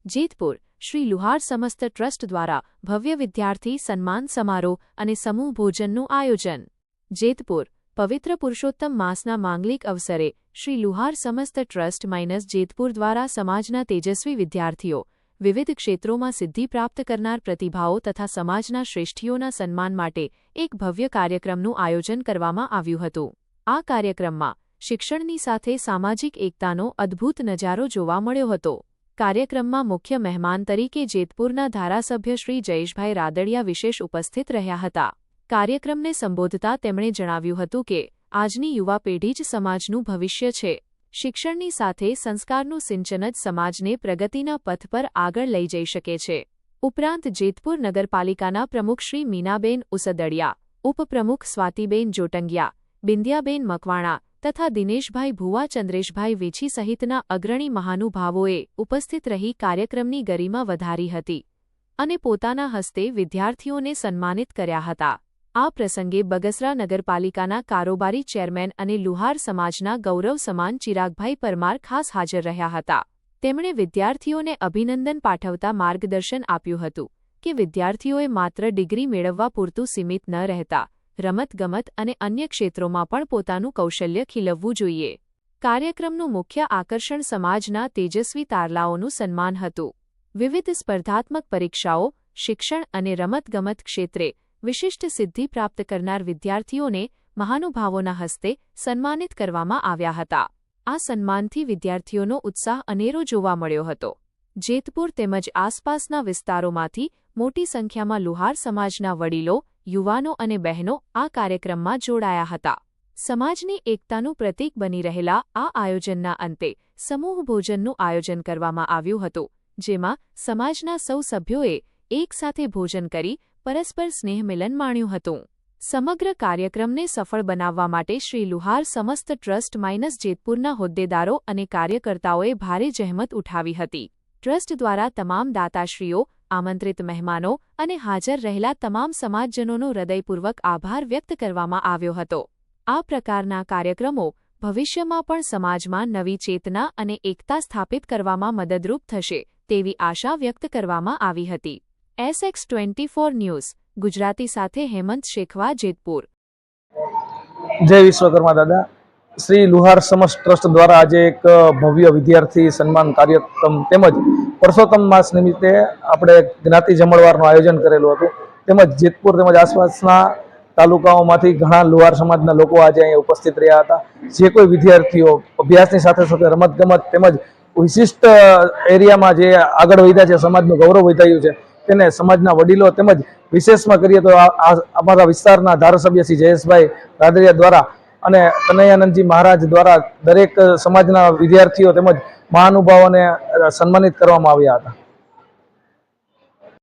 જેતપુર શ્રી લુહાર સમસ્ત ટ્રસ્ટ દ્વારા ભવ્ય વિદ્યાર્થી સન્માન સમારોહ અને સમૂહ ભોજનનું આયોજન। જેતપુર પવિત્ર પુરુષોત્તમ માસના માંગલિક અવસરે શ્રી લુહાર સમસ્ત ટ્રસ્ટ જેતપુર દ્વારા સમાજના તેજસ્વી વિદ્યાર્થીઓ, વિવિધ ક્ષેત્રોમાં સિદ્ધિ પ્રાપ્ત કરનાર પ્રતિભાઓ તથા સમાજના શ્રેષ્ઠીઓના સન્માન માટે એક ભવ્ય કાર્યક્રમનું આયોજન કરવામાં આવ્યું હતું। આ કાર્યક્રમમાં શિક્ષણની સાથે સામાજિક એકતાનો અદ્ભુત નજારો જોવા મળ્યો હતો। કાર્યક્રમમાં મુખ્ય મહેમાન તરીકે જેતપુરના ધારાસભ્ય શ્રી જયેશભાઈ રાદડિયા વિશેષ ઉપસ્થિત રહ્યા હતા। કાર્યક્રમને સંબોધતા તેમણે જણાવ્યું હતું કે આજની યુવા પેઢી જ સમાજનું ભવિષ્ય છે। શિક્ષણની સાથે સંસ્કારનું સિંચન જ સમાજને પ્રગતિના પથ પર આગળ લઈ જઈ શકે છે। ઉપરાંત જેતપુર નગરપાલિકાના પ્રમુખ શ્રી મીનાબેન ઉસદડિયા, ઉપપ્રમુખ સ્વાતિબેન જોટંગિયા, બિંદિયાબેન મકવાણા તથા દિનેશભાઈ ભુવા, ચંદ્રેશભાઈ વેછી સહિતના અગ્રણી મહાનુભાવોએ ઉપસ્થિત રહી કાર્યક્રમની ગરિમા વધારી હતી અને પોતાના હસ્તે વિદ્યાર્થીઓને સન્માનિત કર્યા હતા। આ પ્રસંગે બગસરા નગરપાલિકાના કારોબારી ચેરમેન અને લુહાર સમાજના ગૌરવ સમાન ચિરાગભાઈ પરમાર ખાસ હાજર રહ્યા હતા। તેમણે વિદ્યાર્થીઓને અભિનંદન પાઠવતા માર્ગદર્શન આપ્યું હતું કે વિદ્યાર્થીઓએ માત્ર ડિગ્રી મેળવવા પૂરતું સીમિત ન રહેતા રમતગમત અને અન્ય ક્ષેત્રોમાં પણ પોતાનું કૌશલ્ય ખીલવવું જોઈએ। કાર્યક્રમનું મુખ્ય આકર્ષણ સમાજના તેજસ્વી તારલાઓનું સન્માન હતું। વિવિધ સ્પર્ધાત્મક પરીક્ષાઓ, શિક્ષણ અને રમતગમત ક્ષેત્રે વિશિષ્ટ સિદ્ધિ પ્રાપ્ત કરનાર વિદ્યાર્થીઓને મહાનુભાવોના હસ્તે સન્માનિત કરવામાં આવ્યા હતા। આ સન્માનથી વિદ્યાર્થીઓનો ઉત્સાહ અનેરો જોવા મળ્યો હતો। જેતપુર તેમજ આસપાસના વિસ્તારોમાંથી મોટી સંખ્યામાં લુહાર સમાજના વડીલો, યુવાનો અને બહેનો આ કાર્યક્રમમાં જોડાયા હતા। સમાજની એકતાનું પ્રતીક બની રહેલા આ આયોજનના અંતે સમૂહ ભોજનનું આયોજન કરવામાં આવ્યું હતું, જેમાં સમાજના સૌ સભ્યોએ એકસાથે ભોજન કરી પરસ્પર સ્નેહમિલન માણ્યું હતું। સમગ્ર કાર્યક્રમને સફળ બનાવવા માટે શ્રી લુહાર સમસ્ત ટ્રસ્ટ જેતપુરના હોદ્દેદારો અને કાર્યકર્તાઓએ ભારે જહેમત ઉઠાવી હતી। ટ્રસ્ટ દ્વારા તમામ દાતાશ્રીઓ, આમંત્રિત મહેમાનો અને હાજર રહેલા તમામ સમાજજનોનો હૃદયપૂર્વક આભાર વ્યક્ત કરવામાં આવ્યો હતો। આ પ્રકારના કાર્યક્રમો ભવિષ્યમાં પણ સમાજમાં નવી ચેતના અને એકતા સ્થાપિત કરવામાં મદદરૂપ થશે તેવી આશા વ્યક્ત કરવામાં આવી હતી। SX24 ન્યૂઝ ગુજરાતી સાથે હેમંત શેખવા, જેતપુર। જય વિશ્વકર્મા દાદા। શ્રી લુહાર સમસ્ત ટ્રસ્ટ દ્વારા આજે એક ભવ્ય વિદ્યાર્થી સન્માન કાર્યક્રમ તેમજ પુરુષોત્તમ માસ નિમિત્તે આપણે જ્ઞાતિ જમણવારનું આયોજન કરેલું હતું। તેમજ જેતપુર તેમજ આસપાસના તાલુકાઓમાંથી ઘણા લુહાર સમાજના લોકો આજે અહીંયા ઉપસ્થિત રહ્યા હતા। જે કોઈ વિદ્યાર્થીઓ અભ્યાસની સાથે સાથે રમતગમત તેમજ વિશિષ્ટ એરિયામાં જે આગળ વધ્યા છે, સમાજનું ગૌરવ વધાર્યું છે, તેને સમાજના વડીલો તેમજ વિશેષમાં કરીએ તો અમારા વિસ્તારના ધારાસભ્ય શ્રી જયેશભાઈ રાદડિયા દ્વારા અને કનૈયાનંદજી મહારાજ દ્વારા દરેક સમાજના વિદ્યાર્થીઓ તેમજ મહાનુભાવોને સન્માનિત કરવામાં આવ્યા હતા।